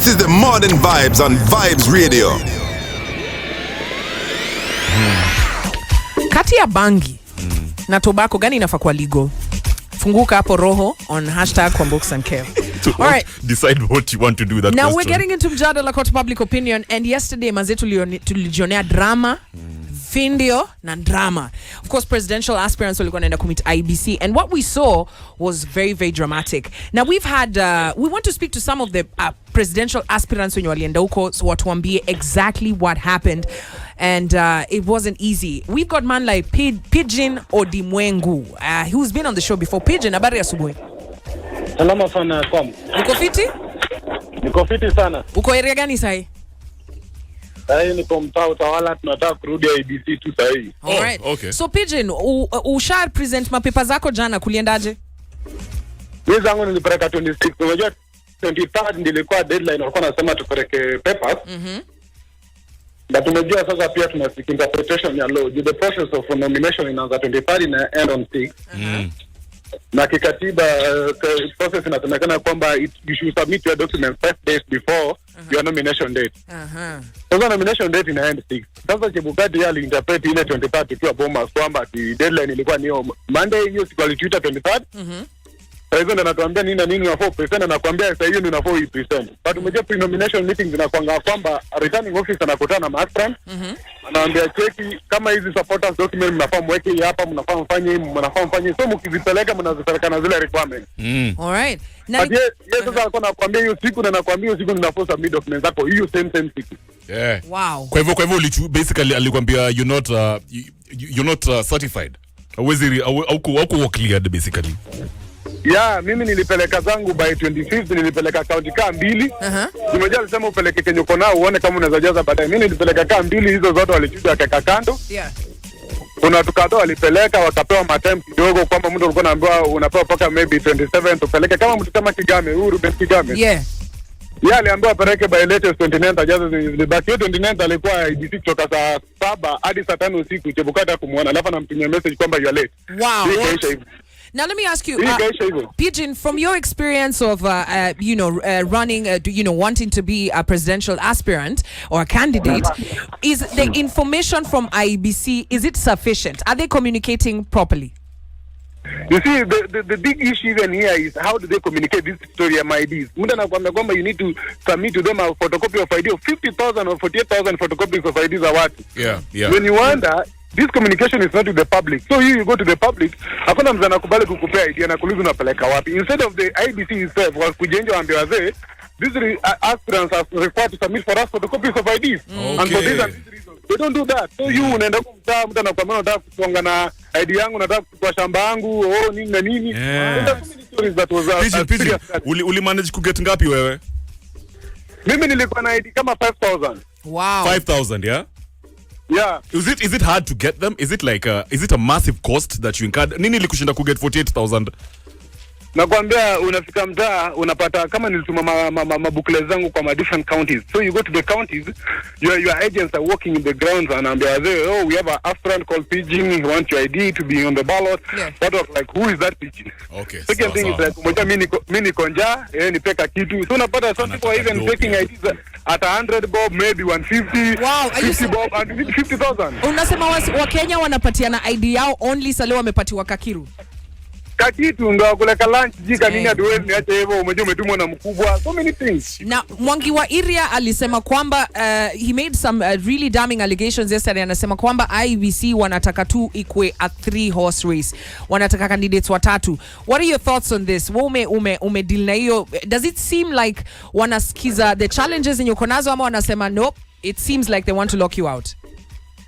This is the Modern Vibes on Vibes Radio. Kati ya bangi na tobacco gani inafaa kuwa legal? Funguka hapo roho on #Kwambox&Kev. All right. Decide what you want to do with that now question. We're getting into MJADALA court public opinion, and yesterday mazetu tulijionea drama Findio na drama. Of course, presidential aspirants walikuwa naenda kumit IBC, and what we saw was very, very dramatic. Now we've had we want to speak to some of the presidential aspirants wenye walienda huko, so watuambie exactly what happened, and it wasn't easy. We've got man like Pigeon Odimwengu, who's been on the show before. Pigeon, habari ya asubuhi. Salama sana kwam. Uko fiti? Niko fiti sana. Uko area gani sahi? Sahi niko mtaa Utawala, tunataka kurudi IBC tu sahi. All right. Okay. So Pigeon, usha present mapepa zako jana, kuliendaje? Mimi zangu nilipeleka 26. Unajua 23rd nilikuwa deadline, walikuwa nasema tupeleke papers. Na tumejua sasa pia tunasik interpretation ya law. The process of nomination inaanza 23rd na end on 6. Na kikatiba process inasemekana kwamba you should submit your documents 5 days before your nomination date. Sasa nomination date ina end 6. Sasa Chebukati yali interpret ile 23rd tukiwa Bomas kwamba the deadline ilikuwa ni Monday, hiyo siku alituita 23rd. Sasa ndo natuambia nini na nini unafaa present, na kuambia sasa hiyo ndio unafaa present. But umejua pre-nomination meetings zinakuanga kwamba returning officer anakutana na aspirant. Anaambia cheki kama hizi supporters document mnafaa mweke hapa, mnafaa mfanye so mkizipeleka mnazipeleka na zile requirements. All right. But yes, sasa alikuwa anakuambia hiyo siku, na nakwambia hiyo siku ninafaa submit documents zako hiyo same siku. Yeah. Wow. Kwa hivyo basically alikwambia you're not certified. Au cleared basically. Yeah, mimi nilipeleka zangu by 25th, nilipeleka county kaa 2. Nimejua alisema upeleke kenye uko nao uone kama unaweza jaza baadaye. Mimi nilipeleka kaa 2, hizo zote walichuja kaka kando. Yeah. Kuna tukado walipeleka wakapewa matem kidogo, kwamba mtu alikuwa anaambiwa unapewa paka maybe 27 upeleke kama mtu kama Kigame, Ruben Kigame. Yeah. Yeah, aliambiwa peleke by latest 29th ajaza zilibaki. 29th alikuwa IBC kutoka saa 7 hadi saa 5 usiku. Chebukati kumuona, alafu anamtumia message kwamba you are late. Wow. Now let me ask you, Pigeon, from your experience of running, wanting to be a presidential aspirant or a candidate, is the information from IBC, is it sufficient? Are they communicating properly? You see, the big issue even here is how do they communicate this story of IDs? Muda nakwambia kwamba you need to submit to them a photocopy of ID of 50,000 or 48,000 photocopies of IDs are what? Yeah. When you wonder, this communication is not to the public. So you go to the public, hakuna mzana kubali kukupea idea na kuuliza unapeleka wapi. Instead of the IBC itself was kujenga waambie wazee, these aspirants are required to submit for us photocopies of IDs. And for these and these reasons, they don't do that. So you unaenda kumtaa mtu anakuambia unataka kusonga na ID yangu, unataka kuchukua shamba yangu, nini na nini. Pigeon, uli manage kuget ngapi wewe? Mimi nilikuwa na ID kama 5,000. Wow. 5,000, yeah? Yeah. Is it hard to get them? Is it a massive cost that you incurred? Nini likushinda ku get 48,000? Nakwambia unafika mtaa unapata kama nilituma mabukle zangu kwa different counties. So you go to the counties, your agents are working in the grounds and they we have an aspirant called Pigeon, he wants your ID to be on the ballot. Yeah. That was like, who is that Pigeon? Okay. Second thing is like, mimi konja, nipeka kitu. So unapata some people are even taking IDs at 100 bob, maybe 150. Wow, 50 bob and 50,000. Unasema wa Kenya wanapatiana ID yao only sale wamepatiwa kakiru. Kakitu ndo kuleka lunch jika nini aduwezi niache hivyo, umejua umetumwa na mkubwa, so many things. Na Mwangi wa Iria alisema kwamba he made some really damning allegations yesterday. Anasema kwamba IBC wanataka tu ikwe a 3-horse race, wanataka candidates watatu. What are your thoughts on this? Ume deal na hiyo? Does it seem like wanasikiza the challenges in yuko nazo, ama wanasema nope, it seems like they want to lock you out?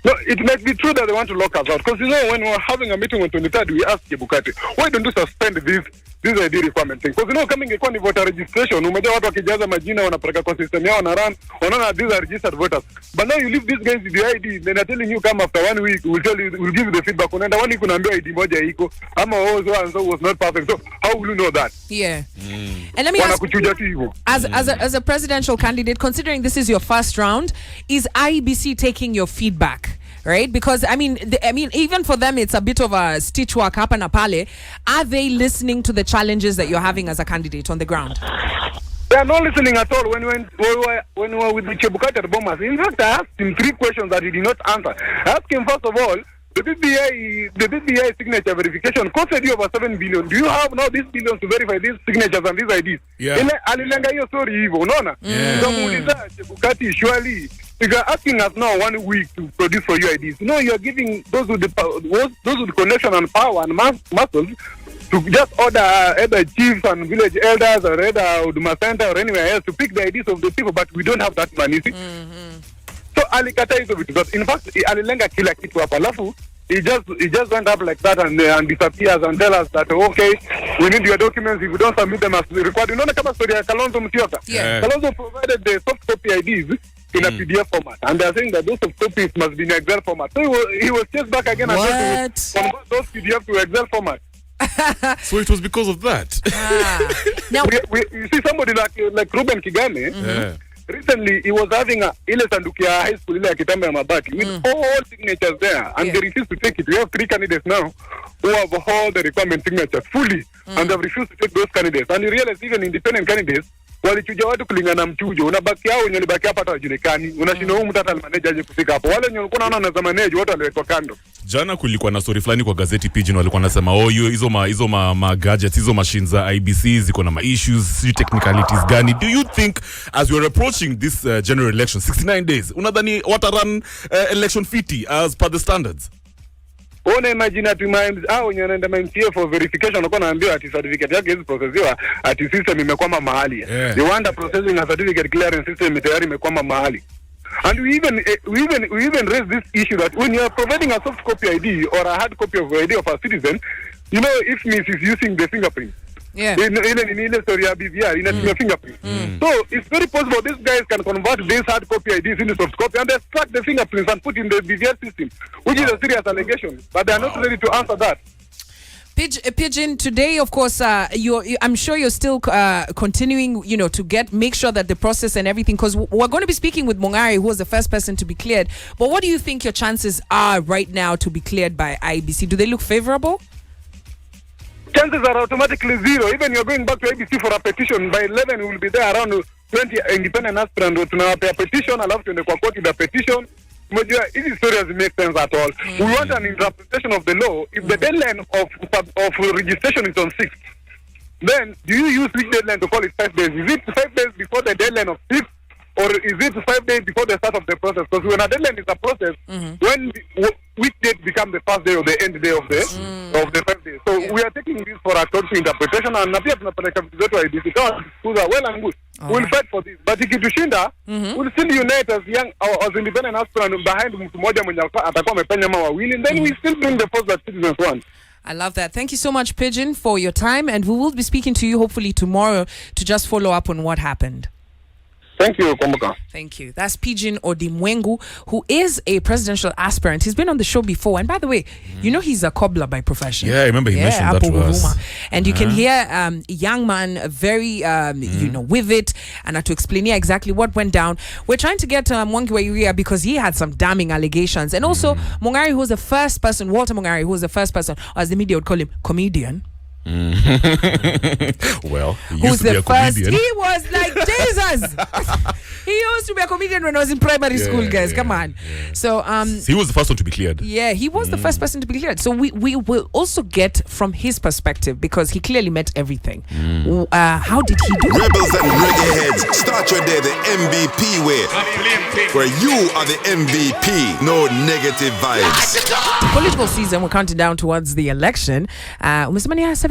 No, it might be true that they want to lock us out. Because when we were having a meeting on 23rd, we asked Chebukati, why don't you suspend this ID requirement thing? Because coming ingekuwa ni voter registration, umejua watu wakijaza majina wanapeleka kwa system yao na run, wanaona these are registered voters. But now you leave these guys with the ID, then they're telling you come after 1 week, we'll give you the feedback. Unaenda 1 week unaambiwa ID moja iko, ama so and so was not perfect. So how will you know that? Yeah. And let me ask, as a presidential candidate, considering this is your first round, is IBC taking your feedback? Right? Because I mean even for them it's a bit of a stitch work hapa na pale. Are they listening to the challenges that you're having as a candidate on the ground? They are not listening at all. When we were with the Chebukati bombers, in fact, I asked him 3 questions that he did not answer. I asked him, first of all, the BBI signature verification costed you over 7 billion. Do you have now these billions to verify these signatures and these IDs? Yeah. Alilenga hiyo story hivyo, unaona? Nikamuuliza Chebukati, surely you are asking us now 1 week to produce for you IDs. You know, you are giving those with the connection and power and muscles to just order either chiefs and village elders or either Uduma Center or anywhere else to pick the IDs of the people, but we don't have that money. So alikata hizo vitu zote. In fact, alilenga kila kitu hapa. Alafu he just went up like that and disappears and tell us that okay, we need your documents. If you don't submit them as required. Unaona kama story ya Kalonzo Musyoka. Kalonzo provided the soft copy IDs in a PDF format, and they are saying that those soft copies must be in Excel format. So he was chased back again and said to convert those PDF to Excel format. So it was because of that. Now you see somebody like Ruben Kigame. Recently, he was having ile sanduku ya high school ile ya kitambo ya mabati with all signatures there, and they refused to take it. We have 3 candidates now who have all the requirement signatures fully, and they have refused to take those candidates. And you realize even independent candidates walichuja watu kulingana na mchujo. Unabaki hao wenye libaki hapa hata wajulikani. Unashinda huyu mtata manager aje kufika hapo. Wale wenye walikuwa naona na manage wote waliwekwa kando. Jana kulikuwa na story fulani kwa gazeti Pigeon, walikuwa nasema hizo ma gadgets, hizo machines za IBC ziko na ma issues, technicalities gani. Do you think as we are approaching this general election 69 days, unadhani run election fiti as per the standards? Ona imagine ati hao wenye wanaenda MCA for verification wanakuwa naambiwa ati certificate yake hizo processiwa ati system imekwama mahali. They want a processing a certificate clearance system tayari imekwama mahali. And we even raise this issue that when you are providing a soft copy ID or a hard copy of ID of a citizen, you know, if Miss is using the fingerprint. Yeah. In story of BVR, in a fingerprint. So it's very possible these guys can convert these hard copy IDs into soft copy and extract the fingerprints and put in the BVR system, which is a serious allegation. But they are not ready to answer that. Pigeon, today, of course, I'm sure you're still continuing, to make sure that the process and everything, because we're going to be speaking with Mongare, who was the first person to be cleared. But what do you think your chances are right now to be cleared by IBC? Do they look favorable? Chances are automatically 0. Even you're going back to IBC for a petition, by 11 we will be there around 20 independent aspirants. Tunawapea petition, alafu tuende kwa court the petition. These stories make sense at all. We want an interpretation of the law. If the deadline of registration is on 6th, then do you use which deadline to call it 5 days? Is it 5 days before the deadline of 6th, or is it 5 days before the start of the process? Because when a deadline is a process, which date becomes the first day or the end day of the 5 days? So we are taking this for a court interpretation, and napia tunapeleka vitu zetu IBC. Well and good. We'll fight for this. But ikitushinda, we'll still unite as independent aspirants behind mtu mmoja mwenye atakuwa amepenya ama wawili, and then we still bring the force that citizens want. I love that. Thank you so much, Pigeon, for your time, and we will be speaking to you hopefully tomorrow to just follow up on what happened. Thank you, Komuka. Thank you. That's Pigeon Odimwengu, who is a presidential aspirant. He's been on the show before. And by the way, you know he's a cobbler by profession. Yeah, I remember he mentioned that to us. And you can hear a young man very, with it, and to explain here exactly what went down. We're trying to get Mwangi Wairia because he had some damning allegations. And also, Mongare, who was the first person, Walter Mongare, who was the first person, or as the media would call him, comedian. Well, he used to be a comedian. He was like Jesus. He used to be a comedian when I was in primary school, guys. Come on. So he was the first one to be cleared. Yeah, he was the first person to be cleared. So we will also get from his perspective, because he clearly met everything. How did he do it? Rebels and reggae heads, start your day the MVP way, where you are the MVP. No negative vibes. Political season, we're counting down towards the election.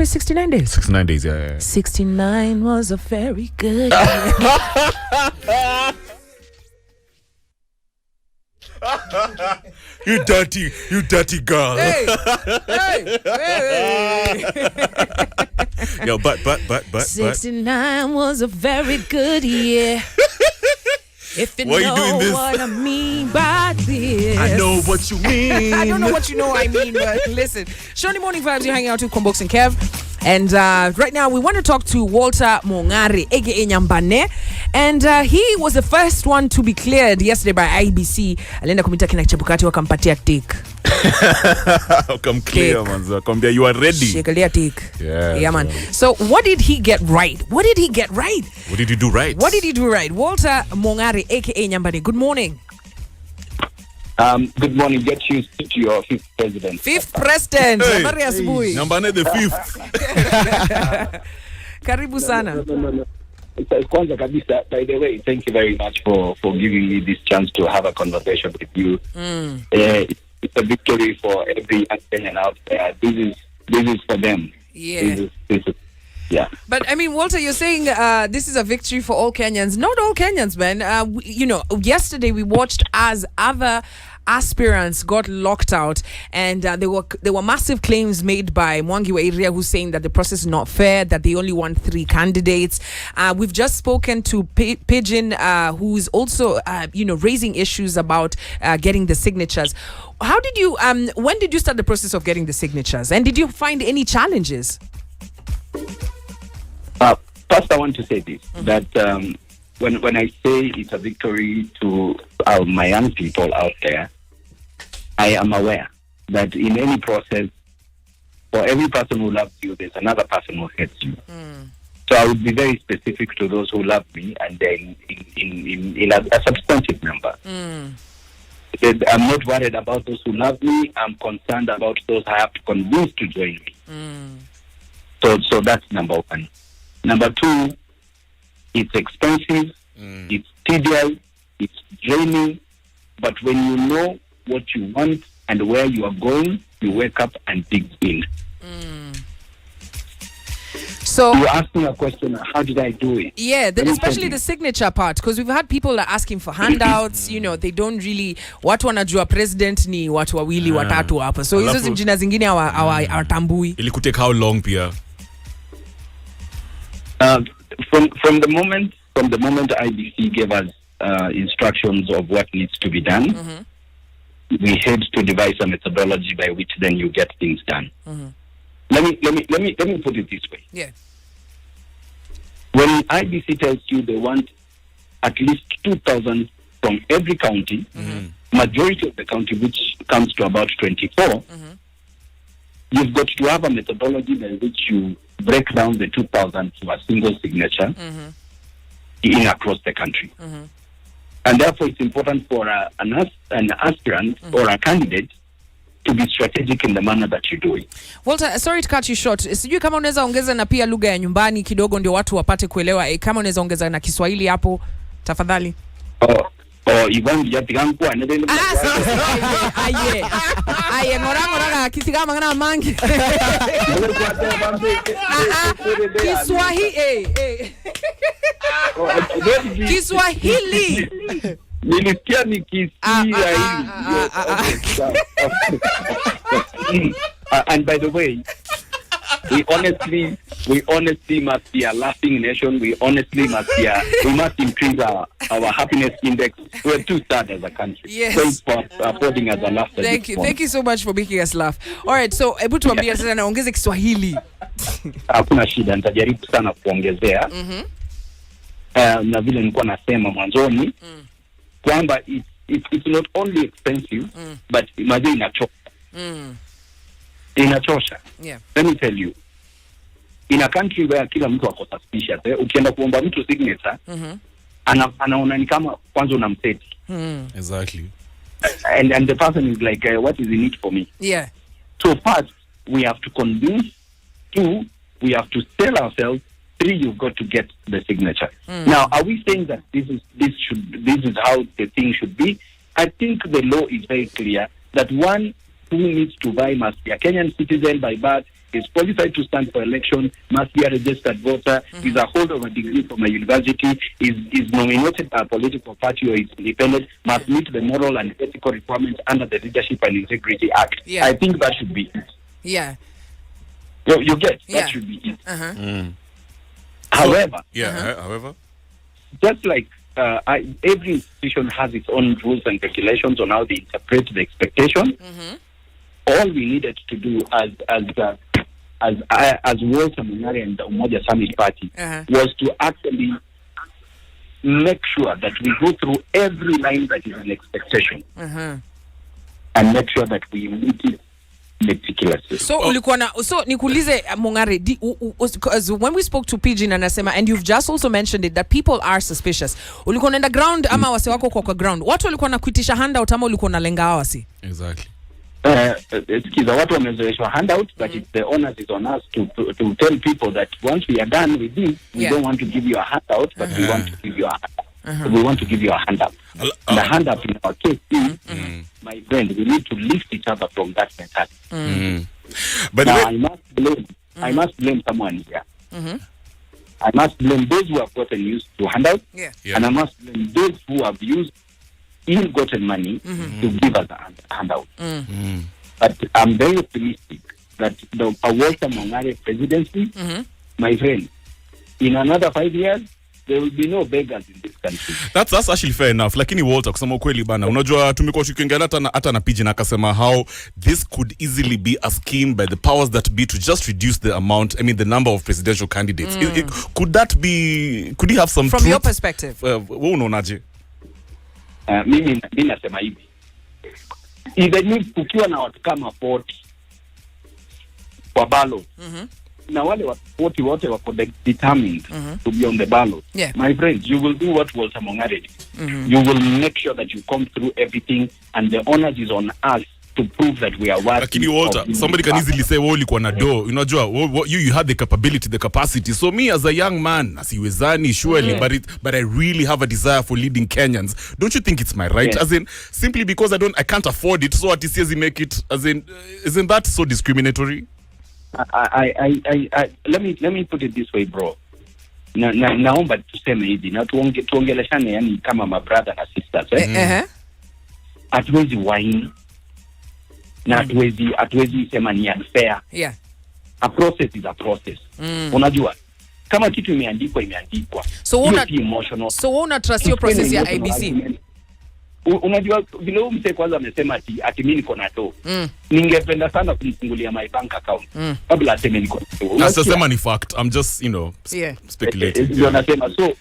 69 days. 69 days, yeah. 69 was a very good year. You dirty girl. Hey. Yo, but 69 was a very good year. If you know what I mean by this. I know what you mean. I don't know what you know I mean, but listen. Shawnee Morning Vibes, you're hanging out with Kwambox and Kev. And right now we want to talk to Walter Mongare, aka Nyambane. And he was the first one to be cleared yesterday by IBC. Alienda kumita kina Chebukati wakampatia tick. Come clear, manzo. Come you are ready. Shekalia tick. Yeah, man. So what did he get right? What did he do right? Walter Mongare, aka Nyambane. Good morning. Good morning. Get you to your fifth president. Fifth president. Habari asubuhi. Nyambane the fifth. Karibu sana. No. Kwanza kabisa, by the way, thank you very much for giving me this chance to have a conversation with you. It's a victory for every young Kenyan out there. This is for them. Yeah. This is, yeah. But I mean, Walter, you're saying this is a victory for all Kenyans. Not all Kenyans, man. Yesterday we watched as other aspirants got locked out, and there were massive claims made by Mwangi wa Iria, who's saying that the process is not fair, that they only want 3 candidates. We've just spoken to Pigeon, who's also raising issues about getting the signatures. How did you when did you start the process of getting the signatures, and did you find any challenges? First, I want to say this, that when I say it's a victory to my young people out there, I am aware that in any process, for every person who loves you, there's another person who hates you. So I would be very specific to those who love me, and then in a substantive number. I'm not worried about those who love me. I'm concerned about those I have to convince to join me. So that's number one. Number two, it's expensive, it's tedious, it's draining, but when you know what you want and where you are going, you wake up and dig in. So you asked me a question, how did I do it? Yeah, especially the signature part, because we've had people that are asking for handouts. They don't really, watu wanajua president ni watu wawili watatu hapa, so hizo jina zingine hawatambui. Ilikutake how long pia? From the moment IBC gave us instructions of what needs to be done, we had to devise a methodology by which then you get things done. Let me put it this way. Yeah. When IBC tells you they want at least 2,000 from every county, majority of the county, which comes to about 24, you've got to have a methodology by which you break down the 2,000 to a single signature in across the country. And therefore, it's important for an aspirant or a candidate to be strategic in the manner that you do it. Walter, sorry to cut you short. Sijui kama unaweza ongeza na pia lugha ya nyumbani kidogo ndio watu wapate kuelewa. Kama unaweza ongeza na Kiswahili hapo, tafadhali. Ivan yapiga kwa ndio. Aye, ngora kisigama ngana mangi. Kiswahili. Nilisikia nikisikia and by the way, we honestly must be a laughing nation. We must increase our happiness index. We're too sad as a country. Yes. Thanks for affording us a laugh. Thank you so much for making us laugh. All right, so hebu tuambie sasa naongeze Kiswahili. Hakuna shida, nitajaribu sana kuongezea. Na vile nilikuwa nasema mwanzoni kwamba it's not only expensive but inachosha. Yeah. Let me tell you, in a country where kila mtu ako suspicious, ukienda kuomba mtu signature anaona ni kama kwanza unamseti. Exactly. And the person is like, what is in it for me? Yeah. So first we have to convince, 2 we have to sell ourselves, 3 you've got to get the signature. Now, are we saying that this is how the thing should be? I think the law is very clear that one who needs to buy must be a Kenyan citizen by birth, is qualified to stand for election, must be a registered voter, is a holder of a degree from a university, is nominated by a political party or is independent, must meet the moral and ethical requirements under the Leadership and Integrity Act. Yeah. I think that should be it. Yeah. You get? Yeah. That should be it. However, however, just like every institution has its own rules and regulations on how they interpret the expectation, all we needed to do as as Walter Mongare and the Umoja Summit Party was to actually make sure that we go through every line that is an expectation and make sure that we meet it meticulously. So nikuulize Mongare, when we spoke to Pigeon anasema, and you've just also mentioned it, that people are suspicious. Ulikuwa unaenda ground ama wase wako kwa ground? Watu walikuwa nakuitisha handout ama ulikuwa unalenga wasi? Exactly. Kiza watu wamezoeshwa handout, but it's the onus is on us to tell people that once we are done with this, we don't want to give you a handout, but we want to give you a handout. We want to give you a handout. And the handout in our case is, my friend, we need to lift each other from that mentality. But now, I must blame someone here. I must blame those who have gotten used to handouts, and I must blame those who have used ill-gotten money to give us a handout. But I'm very optimistic that the Walter Mongare presidency, my friend, in another 5 years, there will be no beggars in this country. That's actually fair enough. Lakini Walter, kusema ukweli bana, unajua tumekuwa tukiongea hata na Pigeon akasema how this could easily be a scheme by the powers that be to just reduce the amount, I mean the number of presidential candidates. Could you have some from truth? Your perspective? Wewe unaonaje? Mimi nasema hivi. Even if ukiwa na watu kama 40 kwa ballot, na wale watu 40 wote wako determined to be on the ballot, my friends, you will do what Walter Mongare did. You will make sure that you come through everything, and the onus is on us to prove that we are worthy. Lakini Walter, somebody can easily say wewe ulikuwa na do, unajua you had the capability, the capacity. So me as a young man, asiwezani surely, but I really have a desire for leading Kenyans. Don't you think it's my right? As in, simply because I can't afford it, so what he says he make it, as in, isn't that so discriminatory? Let me put it this way, bro. Naomba tuseme hivi na tuongeleshane, yani kama my brother na sisters, hatuwezi wine na hatuwezi sema ni unfair. A process is a process. Unajua kama kitu imeandikwa. So una trust your process ya IBC? Unajua vile mse kwanza amesema ati mimi niko na do. Ningependa sana kumfungulia my bank account kabla aseme niko na do. That's sema ni fact. I'm just, speculating. Ndio nasema so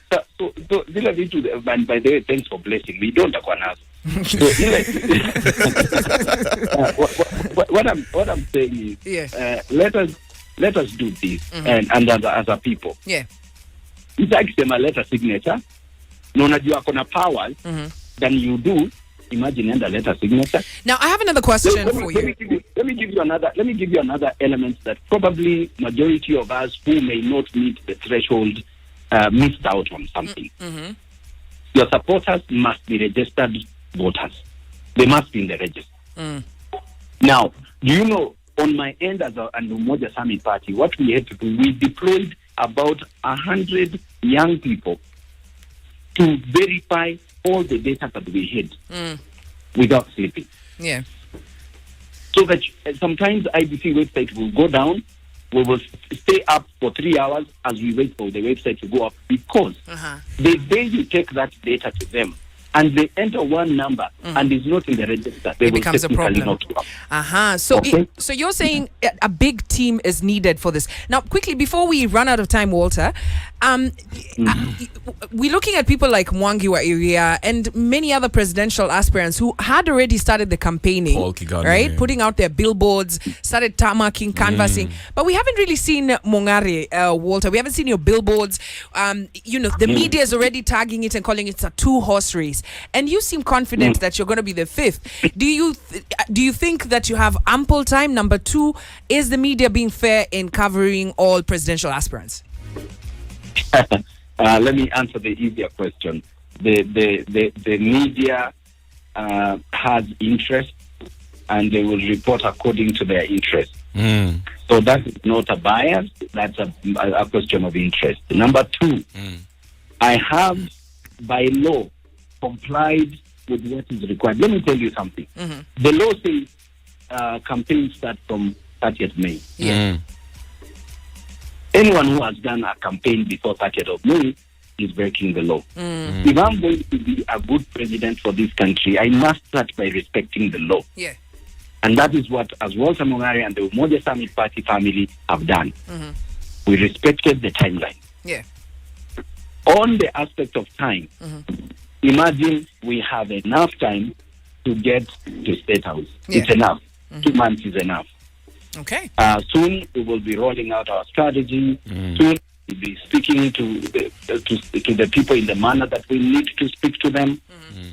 vile vitu, by the way, thanks for blessing me. Don't akwa nazo. So what I'm saying is let us do this and as a people. Akisema let us signature, na unajua kuna powers than you do. Imagine and a letter signature. Now I have another question for you. Let me give you another element that probably majority of us who may not meet the threshold missed out on something. Your supporters must be registered voters. They must be in the register. Now, do you know, on my end as an Umoja Summit Party, what we had to do, we deployed about 100 young people to verify all the data that we had without sleeping. So that sometimes IBC website will go down, we will stay up for 3 hours as we wait for the website to go up, because the day you take that data to them and they enter one number and is not in the register, they it will becomes a problem. not up. So okay? So you're saying a big team is needed for this. Now, quickly, before we run out of time, Walter, we're looking at people like Mwangi wa Iria and many other presidential aspirants who had already started the campaigning, right? Putting out their billboards, started tarmacking, canvassing. But we haven't really seen Mongare, Walter. We haven't seen your billboards. The media is already tagging it and calling it a 2-horse race. And you seem confident that you're going to be the 5th. Do you think that you have ample time? Number 2, is the media being fair in covering all presidential aspirants? Let me answer the easier question. The media has interest, and they will report according to their interest. So that is not a bias. That's a question of interest. Number 2, I have by law complied with what is required. Let me tell you something. The law says campaigns start from 30th May. Anyone who has done a campaign before 30th of May is breaking the law. If I'm going to be a good president for this country, I must start by respecting the law. And that is what, as Walter Mongare and the Umoja Summit Party family have done. We respected the timeline. Yeah. On the aspect of time, imagine we have enough time to get to State House. Yeah. It's enough. 2 months is enough. Okay. Soon we will be rolling out our strategy. Soon we'll be speaking to the people in the manner that we need to speak to them.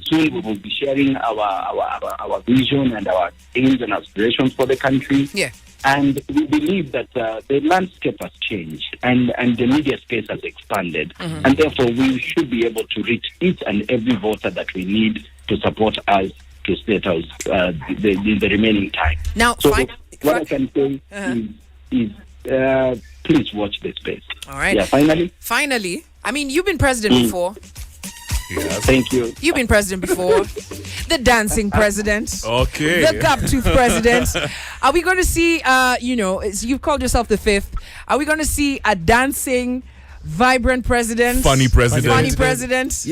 Soon we will be sharing our vision and our aims and aspirations for the country. Yeah. And we believe that the landscape has changed and the media space has expanded. And therefore, we should be able to reach each and every voter that we need to support us to State House the remaining time. Now, so what I can say is please watch this space. All right. Yeah, Finally, I mean, you've been president before. Yes. Thank you. You've been president before. The dancing president. Okay. The gap-tooth president. Are we going to see, you've called yourself the fifth. Are we going to see a dancing, vibrant president? Funny president. Funny president.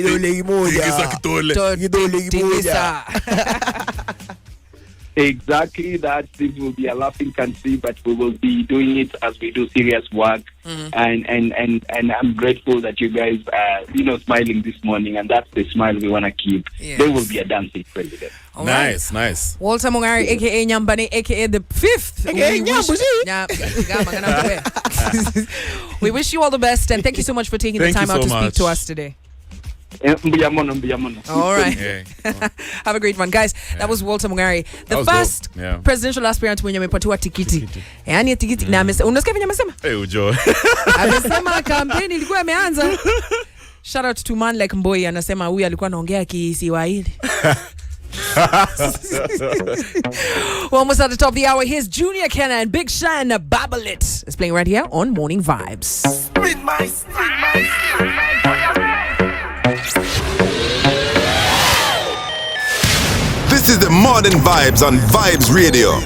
Exactly that. This will be a laughing country, but we will be doing it as we do serious work. And I'm grateful that you guys are, smiling this morning, and that's the smile we want to keep. Yes. There will be a dancing president. All right. Nice. Walter Mongare, aka Nyambane, aka the fifth. We wish you all the best, and thank you so much for taking the time out to speak to us today. All right. Have a great one, guys. That was Walter Mongare, the first presidential aspirant mwenye amepatiwa tikiti. Yaani tikiti na unasikia venye amesema? Ujo. Amesema kampeni ilikuwa imeanza. Shout out to man like Mboy, anasema huyu alikuwa anaongea Kiswahili. We're almost at the top of the hour. Here's Junior Kenna and Big Sean Babalit. It's playing right here on Morning Vibes. This is the Modern Vibes on Vibes Radio.